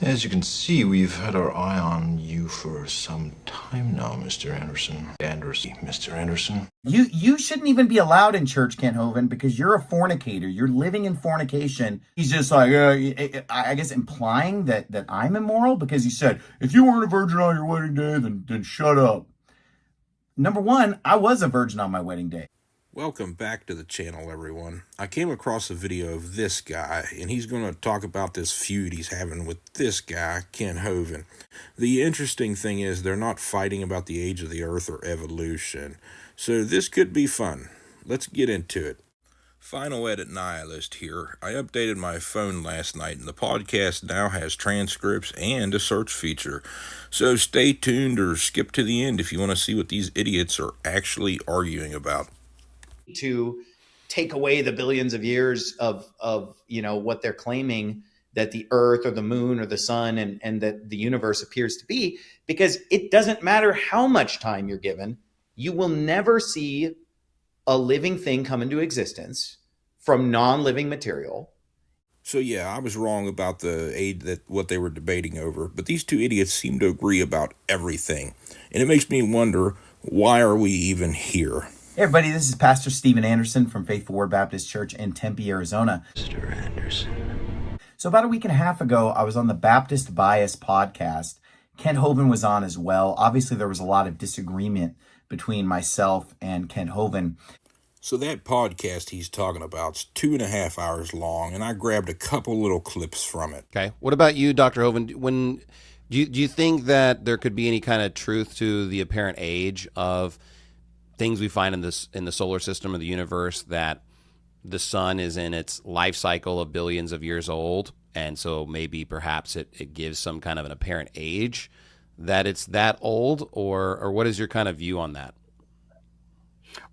As you can see, we've had our eye on you for some time now, Mr. Anderson. Mr. Anderson. You shouldn't even be allowed in church, Kent Hovind, because you're a fornicator. You're living in fornication. He's just like, I guess implying that I'm immoral because he said, if you weren't a virgin on your wedding day, then shut up. Number one, I was a virgin on my wedding day. Welcome back to the channel, everyone. I came across a video of this guy, and he's going to talk about this feud he's having with this guy, Kent Hovind. The interesting thing is they're not fighting about the age of the earth or evolution, so this could be fun. Let's get into it. Final Edit Nihilist here. I updated my phone last night, and the podcast now has transcripts and a search feature. So stay tuned or skip to the end if you want to see what these idiots are actually arguing about. To take away the billions of years of what they're claiming that the earth or the moon or the sun and that the universe appears to be, because it doesn't matter how much time you're given, you will never see a living thing come into existence from non-living material. So yeah, I was wrong about the age what they were debating over, but these two idiots seem to agree about everything, and it makes me wonder, why are we even here? Hey everybody, this is Pastor Steven Anderson from Faithful Word Baptist Church in Tempe, Arizona. Mr. Anderson. So about a week and a half ago, I was on the Baptist Bias podcast. Kent Hovind was on as well. Obviously, there was a lot of disagreement between myself and Kent Hovind. So that podcast he's talking about is 2.5 hours long, and I grabbed a couple little clips from it. Okay. What about you, Dr. Hovind? Do you think that there could be any kind of truth to the apparent age of things we find in the solar system or the universe, that the sun is in its life cycle of billions of years old, and so maybe perhaps it gives some kind of an apparent age that it's that old, or what is your kind of view on that?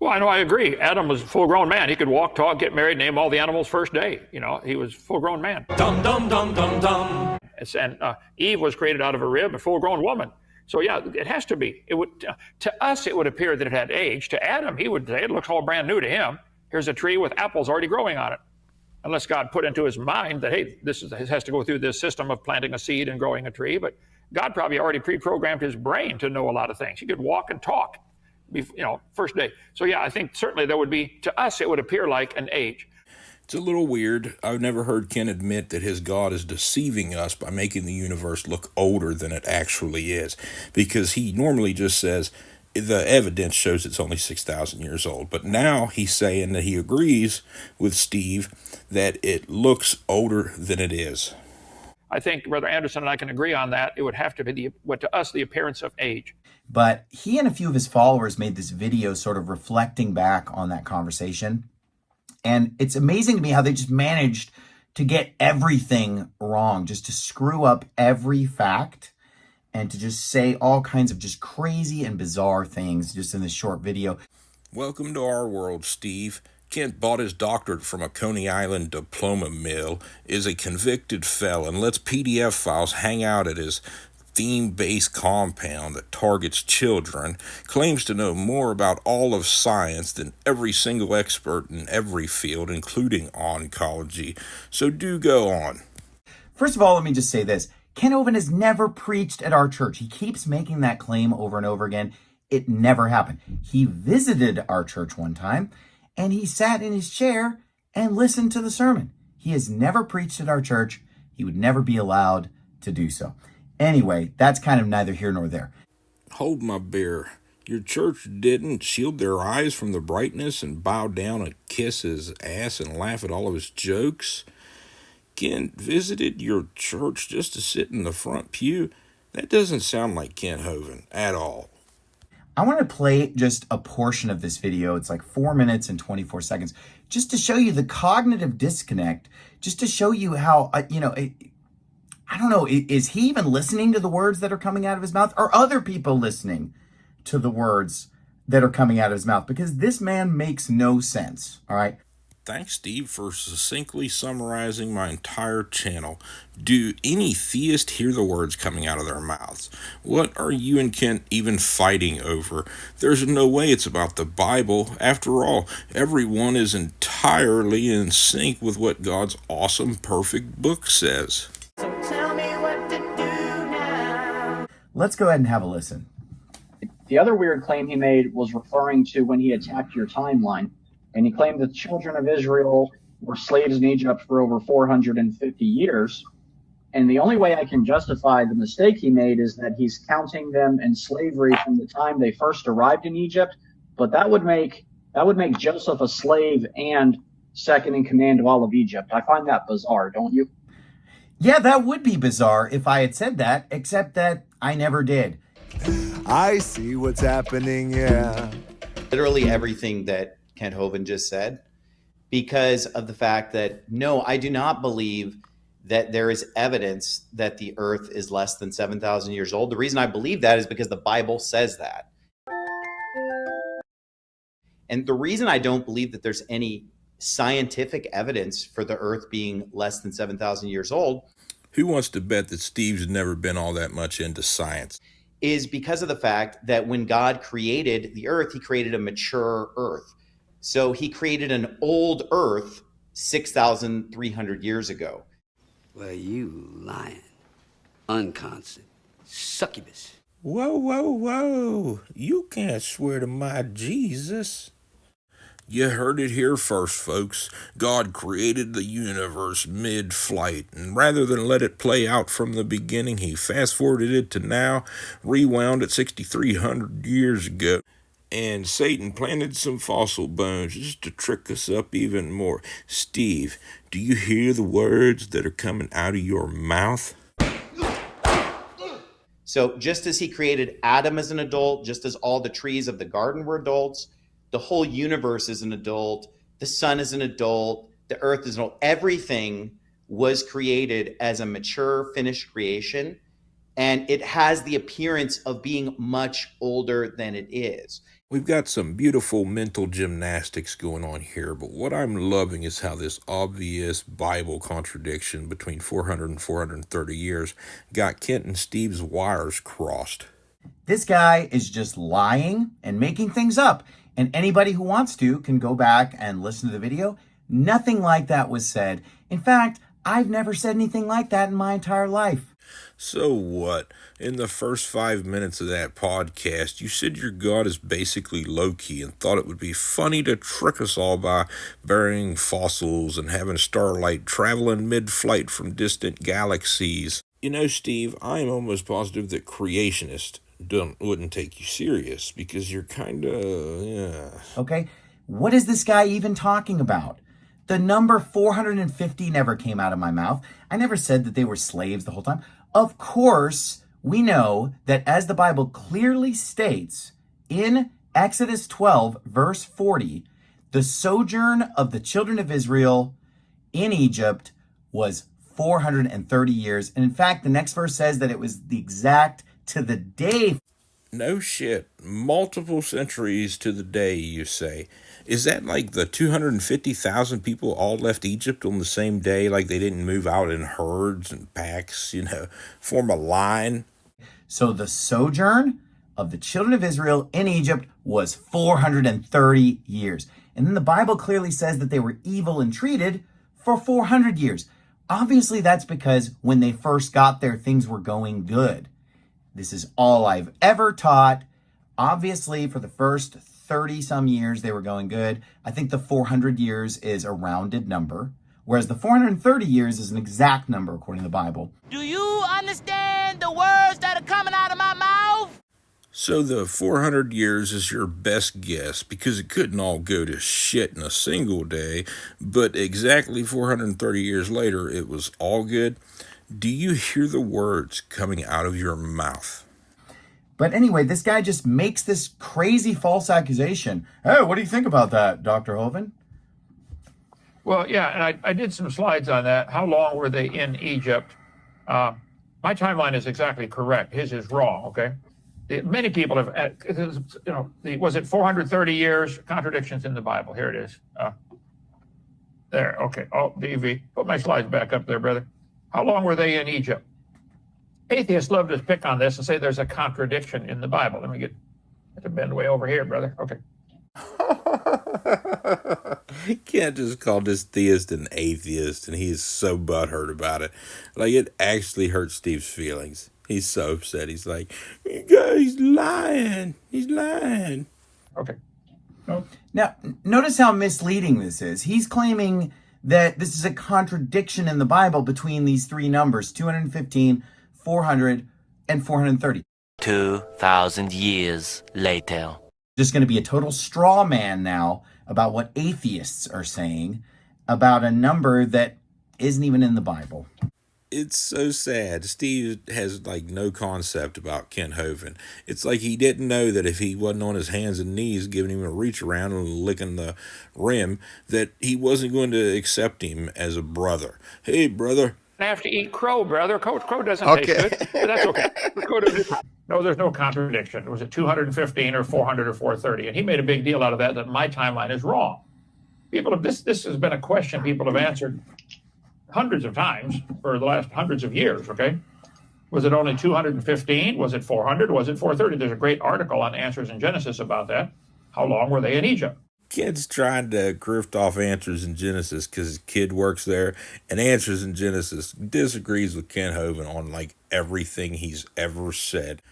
Well, I know, I agree. Adam was a full-grown man. He could walk, talk, get married, name all the animals first day. He was a full-grown man. Dum, dum, dum, dum, dum. And Eve was created out of a rib, a full-grown woman. So yeah, it has to be. It would, to us, it would appear that it had age. To Adam, he would say it looks all brand new to him. Here's a tree with apples already growing on it. Unless God put into his mind that, hey, this has to go through this system of planting a seed and growing a tree. But God probably already pre-programmed his brain to know a lot of things. He could walk and talk, first day. So yeah, I think certainly there would be, to us, it would appear like an age. It's a little weird. I've never heard Ken admit that his God is deceiving us by making the universe look older than it actually is, because he normally just says the evidence shows it's only 6,000 years old. But now he's saying that he agrees with Steve that it looks older than it is. I think Brother Anderson and I can agree on that. It would have to be to us, the appearance of age. But he and a few of his followers made this video sort of reflecting back on that conversation. And it's amazing to me how they just managed to get everything wrong, just to screw up every fact and to just say all kinds of just crazy and bizarre things just in this short video. Welcome to our world, Steve. Kent bought his doctorate from a Coney Island diploma mill, is a convicted felon, lets PDF files hang out at his theme-based compound that targets children, claims to know more about all of science than every single expert in every field, including oncology. So do go on. First of all, let me just say this. Kent Hovind has never preached at our church. He keeps making that claim over and over again. It never happened. He visited our church one time, and he sat in his chair and listened to the sermon. He has never preached at our church. He would never be allowed to do so. Anyway, that's kind of neither here nor there. Hold my beer. Your church didn't shield their eyes from the brightness and bow down and kiss his ass and laugh at all of his jokes? Kent visited your church just to sit in the front pew? That doesn't sound like Kent Hovind at all. I want to play just a portion of this video. It's like 4 minutes and 24 seconds, just to show you the cognitive disconnect, just to show you how, I don't know, is he even listening to the words that are coming out of his mouth? Or other people listening to the words that are coming out of his mouth? Because this man makes no sense, all right? Thanks, Steve, for succinctly summarizing my entire channel. Do any theist hear the words coming out of their mouths? What are you and Kent even fighting over? There's no way it's about the Bible. After all, everyone is entirely in sync with what God's awesome, perfect book says. So tell me, what did Let's go ahead and have a listen. The other weird claim he made was referring to when he attacked your timeline. And he claimed that the children of Israel were slaves in Egypt for over 450 years. And the only way I can justify the mistake he made is that he's counting them in slavery from the time they first arrived in Egypt. But that would make Joseph a slave and second in command of all of Egypt. I find that bizarre, don't you? Yeah, that would be bizarre if I had said that, except that I never did. I see what's happening, yeah. Literally everything that Kent Hovind just said, because of the fact that, no, I do not believe that there is evidence that the earth is less than 7,000 years old. The reason I believe that is because the Bible says that. And the reason I don't believe that there's any scientific evidence for the earth being less than 7,000 years old. Who wants to bet that Steve's never been all that much into science? Is because of the fact that when God created the earth, he created a mature earth. So he created an old earth 6,300 years ago. Well, you lying, unconstant, succubus. Whoa, whoa, whoa. You can't swear to my Jesus. You heard it here first, folks. God created the universe mid-flight, and rather than let it play out from the beginning, he fast-forwarded it to now, rewound it 6,300 years ago, and Satan planted some fossil bones just to trick us up even more. Steve, do you hear the words that are coming out of your mouth? So just as he created Adam as an adult, just as all the trees of the garden were adults, the whole universe is an adult, the sun is an adult, the earth is an adult. Everything was created as a mature, finished creation, and it has the appearance of being much older than it is. We've got some beautiful mental gymnastics going on here, but what I'm loving is how this obvious Bible contradiction between 400 and 430 years got Kent and Steve's wires crossed. This guy is just lying and making things up. And anybody who wants to can go back and listen to the video. Nothing like that was said. In fact, I've never said anything like that in my entire life. So what? In the first 5 minutes of that podcast, you said your God is basically low-key and thought it would be funny to trick us all by burying fossils and having starlight traveling mid-flight from distant galaxies. You know, Steve, I am almost positive that creationists wouldn't take you serious because you're yeah. Okay, what is this guy even talking about? The number 450 never came out of my mouth. I never said that they were slaves the whole time. Of course, we know that as the Bible clearly states in Exodus 12, verse 40, the sojourn of the children of Israel in Egypt was 430 years. And in fact, the next verse says that it was the exact to the day. No shit. Multiple centuries to the day, you say. Is that like the 250,000 people all left Egypt on the same day? Like they didn't move out in herds and packs, form a line? So the sojourn of the children of Israel in Egypt was 430 years. And then the Bible clearly says that they were evil and treated for 400 years. Obviously, that's because when they first got there, things were going good. This is all I've ever taught. Obviously, for the first 30 some years, they were going good. I think the 400 years is a rounded number, whereas the 430 years is an exact number according to the Bible. Do you understand the words that are coming out of my mouth? So the 400 years is your best guess because it couldn't all go to shit in a single day, but exactly 430 years later, it was all good. Do you hear the words coming out of your mouth? But anyway, this guy just makes this crazy false accusation. Hey, what do you think about that, Dr. Hovind? Well, yeah, and I did some slides on that. How long were they in Egypt? My timeline is exactly correct. His is wrong, okay? Many people have, was it 430 years? Contradictions in the Bible. Here it is. There, okay. Oh, DV. Put my slides back up there, brother. How long were they in Egypt? Atheists love to pick on this and say there's a contradiction in the Bible. Let me get to bend way over here, brother. Okay. Can't just call this theist an atheist, and he's so butthurt about it. Like, it actually hurts Steve's feelings. He's so upset. He's like, he's lying. He's lying. Okay. Now, notice how misleading this is. He's claiming that this is a contradiction in the Bible between these three numbers, 215, 400, and 430. 2,000 years later. Just going to be a total straw man now about what atheists are saying about a number that isn't even in the Bible. It's so sad. Steve has like no concept about Ken Hovind. It's like he didn't know that if he wasn't on his hands and knees giving him a reach around and licking the rim, that he wasn't going to accept him as a brother. Hey, brother. I have to eat crow, brother. Crow doesn't taste good, but that's okay. No, there's no contradiction. Was it 215 or 400 or 430? And he made a big deal out of that my timeline is wrong. This has been a question people have answered hundreds of times for the last hundreds of years, okay? Was it only 215? Was it 400? Was it 430? There's a great article on Answers in Genesis about that. How long were they in Egypt? Kid's trying to grift off Answers in Genesis because his kid works there, and Answers in Genesis disagrees with Ken Hovind on like everything he's ever said.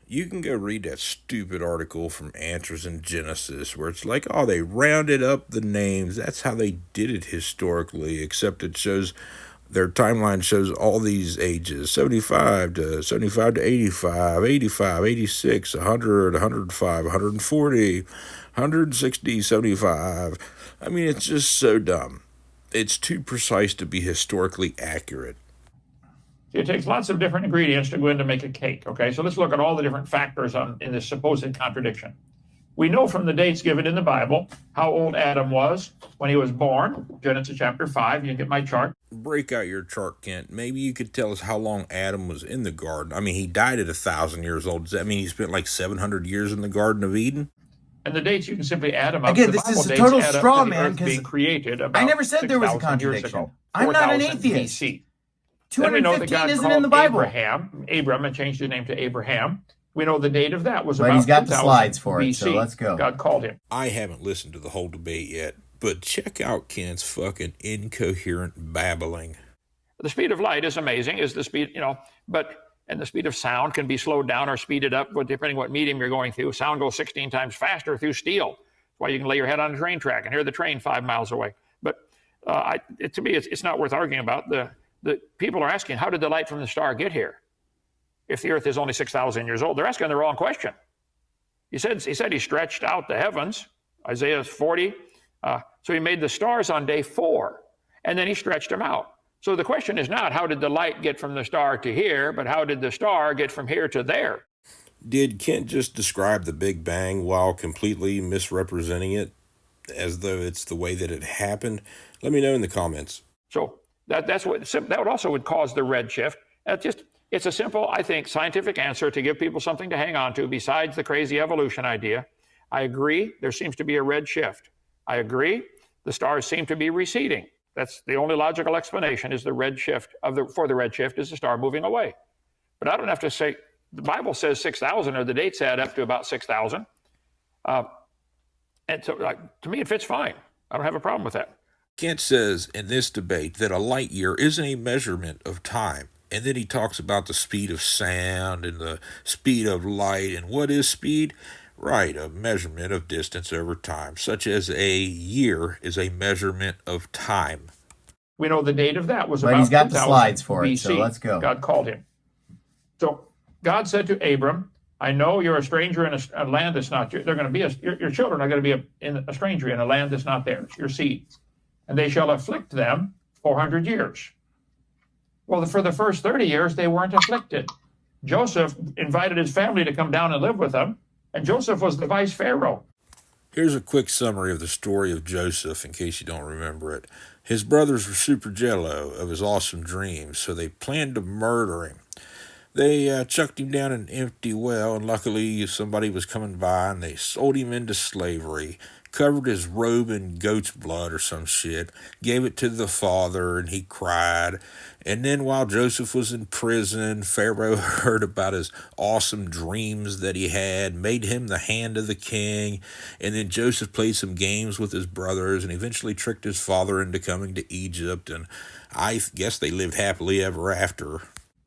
You can go read that stupid article from Answers in Genesis where it's like, oh, they rounded up the names. That's how they did it historically, except it shows their timeline shows all these ages, 75 to 85, 85, 86, 100, 105, 140, 160, 75. I mean, it's just so dumb. It's too precise to be historically accurate. It takes lots of different ingredients to go in to make a cake, okay? So let's look at all the different factors in this supposed contradiction. We know from the dates given in the Bible how old Adam was when he was born. Genesis chapter 5, you can get my chart. Break out your chart, Kent. Maybe you could tell us how long Adam was in the garden. I mean, he died at 1,000 years old. Does that mean he spent like 700 years in the Garden of Eden? And the dates, you can simply add them up. Again, this is a total straw man because I never said there was a contradiction. I'm not an atheist. BC. 215 isn't in the Bible. Abram, and changed his name to Abraham. We know the date of that was but about he's got the 2000 slides for BC. it, so let's go. God called him. I haven't listened to the whole debate yet, but check out Kent's fucking incoherent babbling. The speed of light is amazing, is the speed, and the speed of sound can be slowed down or speeded up depending what medium you're going through. Sound goes 16 times faster through steel. That's why you can lay your head on a train track and hear the train 5 miles away. But to me, it's not worth arguing about. The people are asking, how did the light from the star get here? If the earth is only 6,000 years old, they're asking the wrong question. He said he stretched out the heavens, Isaiah 40. So he made the stars on day 4, and then he stretched them out. So the question is not how did the light get from the star to here, but how did the star get from here to there? Did Kent just describe the Big Bang while completely misrepresenting it as though it's the way that it happened? Let me know in the comments. So that would also cause the redshift. It's a simple, I think, scientific answer to give people something to hang on to besides the crazy evolution idea. I agree, there seems to be a red shift. I agree, the stars seem to be receding. That's the only logical explanation is the red shift for the red shift is the star moving away. But I don't have to say, the Bible says 6,000 or the dates add up to about 6,000. And so to me, it fits fine. I don't have a problem with that. Kent says in this debate that a light year isn't a measurement of time. And then he talks about the speed of sound and the speed of light. And what is speed? Right, a measurement of distance over time, such as a year is a measurement of time. We know the date of that was but about he's got the slides for BC. it, so let's go. God called him. So God said to Abram, I know you're a stranger in a land that's not yours. They're going to be your children are going to be a stranger in a land that's not theirs, your seed. And they shall afflict them 400 years. Well, for the first 30 years, they weren't afflicted. Joseph invited his family to come down and live with them, and Joseph was the vice pharaoh. Here's a quick summary of the story of Joseph, in case you don't remember it. His brothers were super jello of his awesome dreams, so they planned to murder him. They chucked him down an empty well, and luckily somebody was coming by, and they sold him into slavery. covered his robe in goat's blood or some shit, gave it to the father, and he cried. And then while Joseph was in prison, Pharaoh heard about his awesome dreams that he had, made him the hand of the king, and then Joseph played some games with his brothers and eventually tricked his father into coming to Egypt, and I guess they lived happily ever after.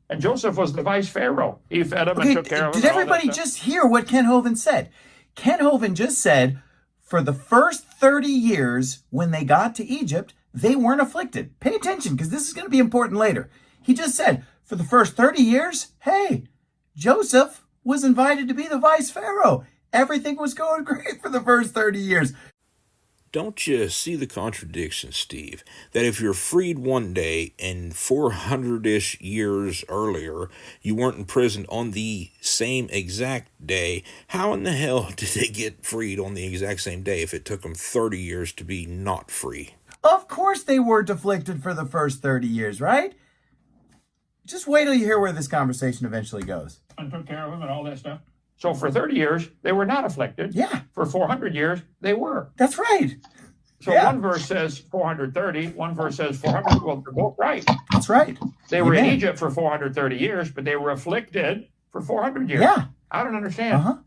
And Joseph was the vice pharaoh. He fed him and took care of him. Did everybody just hear what Ken Hovind said? Ken Hovind just said, for the first 30 years when they got to Egypt, they weren't afflicted. Pay attention, because this is going to be important later. He just said, for the first 30 years, hey, Joseph was invited to be the vice pharaoh. Everything was going great for the first 30 years. Don't you see the contradiction, Steve? That if you're freed one day and 400-ish years earlier, you weren't imprisoned on the same exact day, how in the hell did they get freed on the exact same day if it took them 30 years to be not free? Of course they weren't afflicted for the first 30 years, right? Just wait till you hear where this conversation eventually goes. And took care of him and all that stuff. So for 30 years, they were not afflicted. Yeah. For 400 years, they were. That's right. So one verse says 430, one verse says 400. Well, they're both right. That's right. They were in Egypt for 430 years, but they were afflicted for 400 years. Yeah. I don't understand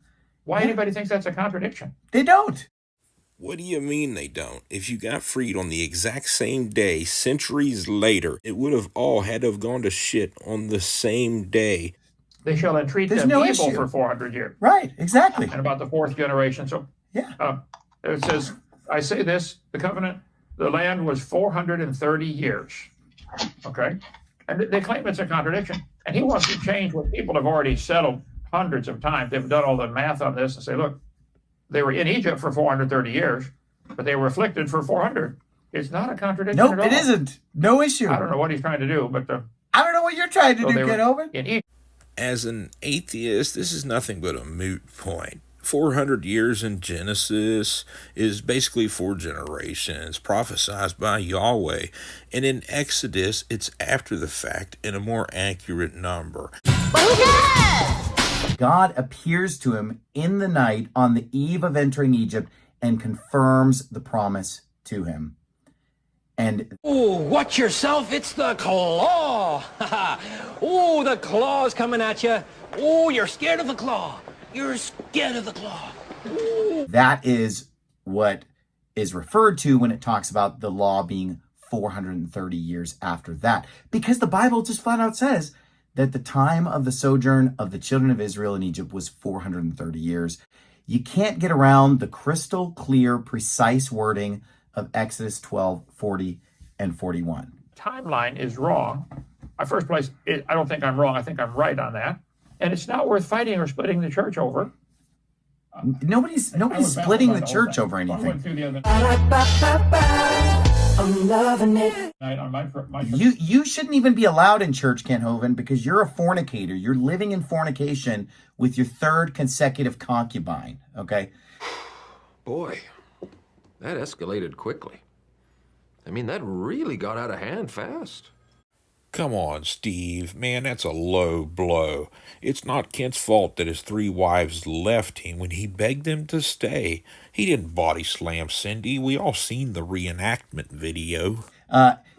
why anybody thinks that's a contradiction. They don't. What do you mean they don't? If you got freed on the exact same day, centuries later, it would have all had to have gone to shit on the same day. They shall entreat There's them no evil issue. for 400 years. Right, exactly. And about the fourth generation. So it says, I say this, the covenant, the land was 430 years. Okay? And they claim it's a contradiction. And he wants to change what people have already settled hundreds of times. They've done all the math on this and say, look, they were in Egypt for 430 years, but they were afflicted for 400. It's not a contradiction at all. Nope, it isn't. No issue. I don't know what he's trying to do, but... I don't know what you're trying to do, Ken Hovind. As an atheist, this is nothing but a moot point. 400 years in Genesis is basically 4 generations prophesied by Yahweh. And in Exodus, it's after the fact and a more accurate number. God appears to him in the night on the eve of entering Egypt and confirms the promise to him. And oh, watch yourself, it's the claw. Oh, the claw's coming at you. Oh, you're scared of the claw. You're scared of the claw. Ooh. That is what is referred to when it talks about the law being 430 years after that. Because the Bible just flat out says that the time of the sojourn of the children of Israel in Egypt was 430 years. You can't get around the crystal clear, precise wording of Exodus 12, 40, and 41. Timeline is wrong. First place, I don't think I'm wrong. I think I'm right on that. And it's not worth fighting or splitting the church over. Nobody's splitting the church over anything. I'm loving it. You shouldn't even be allowed in church, Ken Hovind, because you're a fornicator. You're living in fornication with your third consecutive concubine, okay? Boy, that escalated quickly. I mean, that really got out of hand fast. Come on, Steve. Man, that's a low blow. It's not Kent's fault that his 3 wives left him when he begged them to stay. He didn't body slam Cindy. We all seen the reenactment video.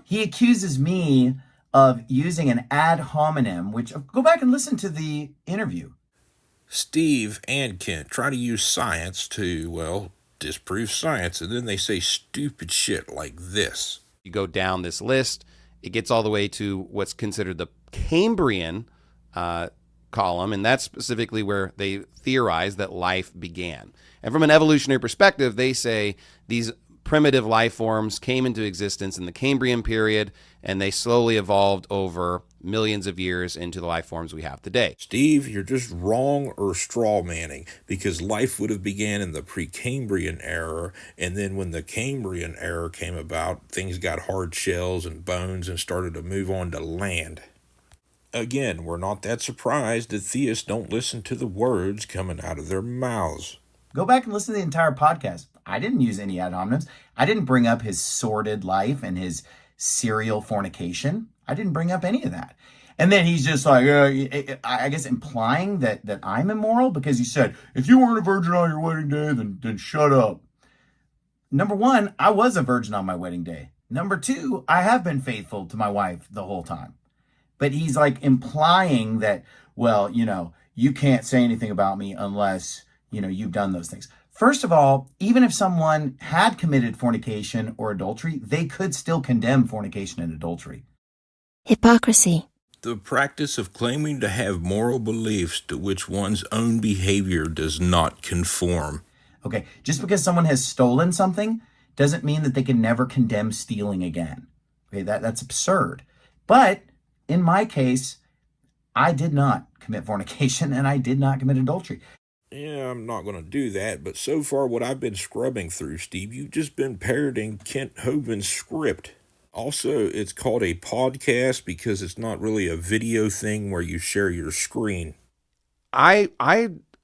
He accuses me of using an ad hominem, which, go back and listen to the interview. Steve and Kent try to use science to, well, disprove science, and then they say stupid shit like this. You go down this list, it gets all the way to what's considered the Cambrian column, and that's specifically where they theorize that life began. And from an evolutionary perspective, they say these primitive life forms came into existence in the Cambrian period, and they slowly evolved over millions of years into the life forms we have today. Steve, you're just wrong or straw manning, because life would have began in the Precambrian era, and then when the Cambrian era came about, things got hard shells and bones and started to move on to land. Again, we're not that surprised that theists don't listen to the words coming out of their mouths. Go back and listen to the entire podcast. I didn't use any ad hominems. I didn't bring up his sordid life and his serial fornication. I didn't bring up any of that. And then he's just like, I guess implying that I'm immoral because he said, if you weren't a virgin on your wedding day, then shut up. Number one, I was a virgin on my wedding day. Number two, I have been faithful to my wife the whole time. But he's like implying that, well, you can't say anything about me unless, you've done those things. First of all, even if someone had committed fornication or adultery, they could still condemn fornication and adultery. Hypocrisy. The practice of claiming to have moral beliefs to which one's own behavior does not conform. Okay, just because someone has stolen something doesn't mean that they can never condemn stealing again. Okay, that's absurd. But in my case, I did not commit fornication and I did not commit adultery. Yeah, I'm not going to do that, but so far what I've been scrubbing through, Steve, you've just been parroting Kent Hovind's script. Also, it's called a podcast because it's not really a video thing where you share your screen. I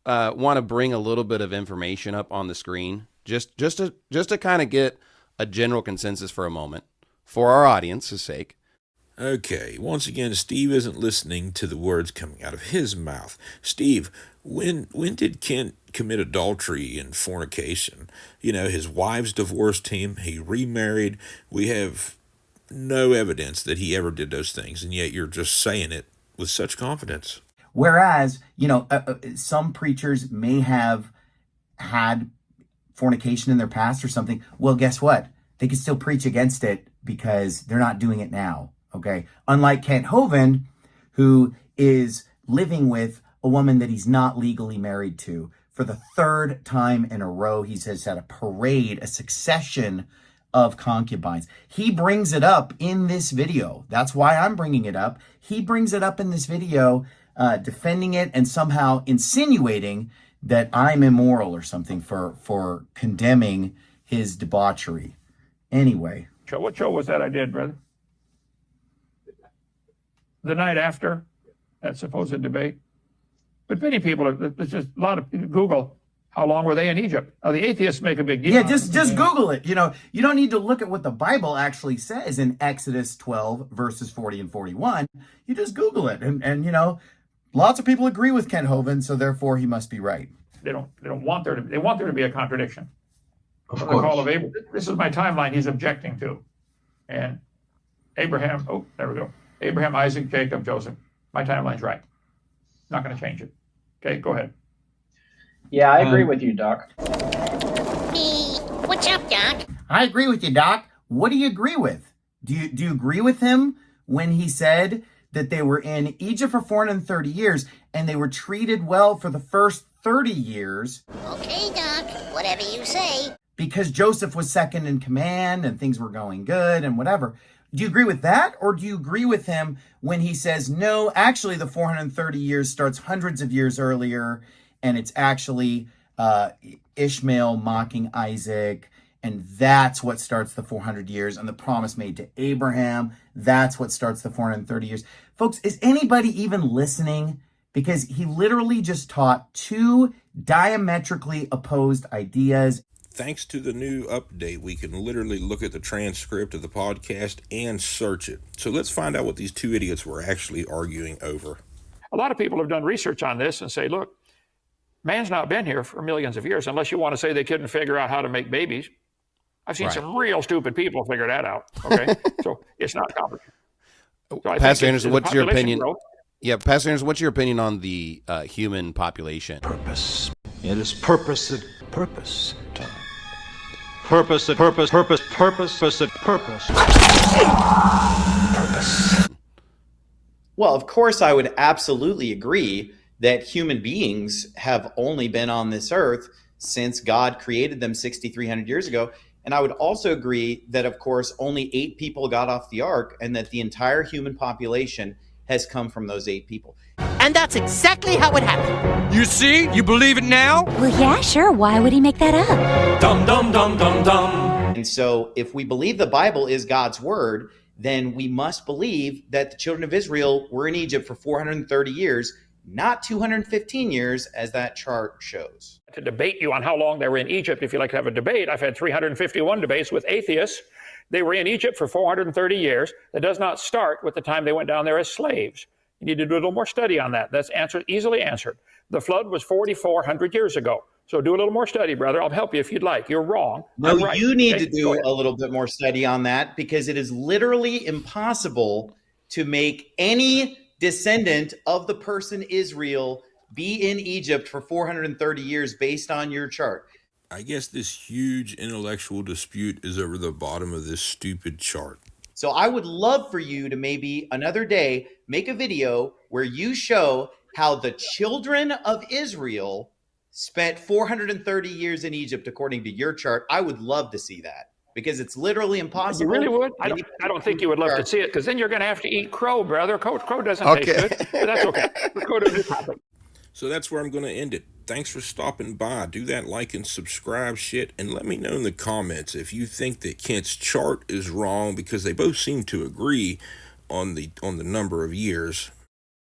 want to bring a little bit of information up on the screen, just to kind of get a general consensus for a moment, for our audience's sake. Okay, once again, Steve isn't listening to the words coming out of his mouth. Steve, when did Kent commit adultery and fornication? His wives divorced him, he remarried. We have no evidence that he ever did those things, and yet you're just saying it with such confidence. Whereas, some preachers may have had fornication in their past or something. Well, guess what? They can still preach against it because they're not doing it now. Okay. Unlike Kent Hovind, who is living with a woman that he's not legally married to for the third time in a row. He says had a parade, a succession of concubines. He brings it up in this video. That's why I'm bringing it up. He brings it up in this video, defending it and somehow insinuating that I'm immoral or something for condemning his debauchery. Anyway. What show was that I did, brother? The night after that supposed debate. But many people, there's just a lot of people Google, how long were they in Egypt? Now, the atheists make a big deal. Yeah, just Google it. You don't need to look at what the Bible actually says in Exodus 12, verses 40 and 41. You just Google it. And lots of people agree with Kent Hovind, so therefore he must be right. They want there to be a contradiction. Of course. The call of Abraham. This is my timeline he's objecting to. And Abraham, there we go. Abraham, Isaac, Jacob, Joseph. My timeline's right. Not going to change it. Okay, go ahead. Yeah, I agree with you, Doc. What's up, Doc? I agree with you, Doc. What do you agree with? Do you agree with him when he said that they were in Egypt for 430 years and they were treated well for the first 30 years? Okay, Doc. Whatever you say. Because Joseph was second in command and things were going good and whatever. Do you agree with that? Or do you agree with him when he says, no, actually the 430 years starts hundreds of years earlier and it's actually Ishmael mocking Isaac, and that's what starts the 400 years, and the promise made to Abraham, that's what starts the 430 years. Folks, is anybody even listening? Because he literally just taught two diametrically opposed ideas. Thanks to the new update, we can literally look at the transcript of the podcast and search it. So let's find out what these two idiots were actually arguing over. A lot of people have done research on this and say, look, man's not been here for millions of years, unless you want to say they couldn't figure out how to make babies. I've seen some real stupid people figure that out, okay? So it's not complicated. So Pastor Anderson, what's your opinion? Yeah, Pastor Anderson, what's your opinion on the human population? Purpose. It is purpose. Purpose. Purpose. Well, of course, I would absolutely agree that human beings have only been on this earth since God created them 6,300 years ago. And I would also agree that, of course, only 8 people got off the ark and that the entire human population has come from those 8 people. And that's exactly how it happened. You see? You believe it now? Well, yeah, sure. Why would he make that up? Dum, dum, dum, dum, dum. And so if we believe the Bible is God's word, then we must believe that the children of Israel were in Egypt for 430 years, not 215 years, as that chart shows. To debate you on how long they were in Egypt, if you like to have a debate, I've had 351 debates with atheists. They were in Egypt for 430 years. That does not start with the time they went down there as slaves. You need to do a little more study on that. That's easily answered. The flood was 4,400 years ago. So do a little more study, brother. I'll help you if you'd like. You're wrong. No, right. You need to do a little bit more study on that, because it is literally impossible to make any descendant of the person Israel be in Egypt for 430 years based on your chart. I guess this huge intellectual dispute is over the bottom of this stupid chart. So I would love for you to maybe another day make a video where you show how the children of Israel spent 430 years in Egypt according to your chart. I would love to see that, because it's literally impossible. You really would? I don't think you would love to see it, because then you're going to have to eat crow, brother. Crow doesn't taste good, but that's okay. Let's go to the topic. So that's where I'm going to end it. Thanks for stopping by. Do that like and subscribe shit, and let me know in the comments if you think that Kent's chart is wrong, because they both seem to agree on the number of years.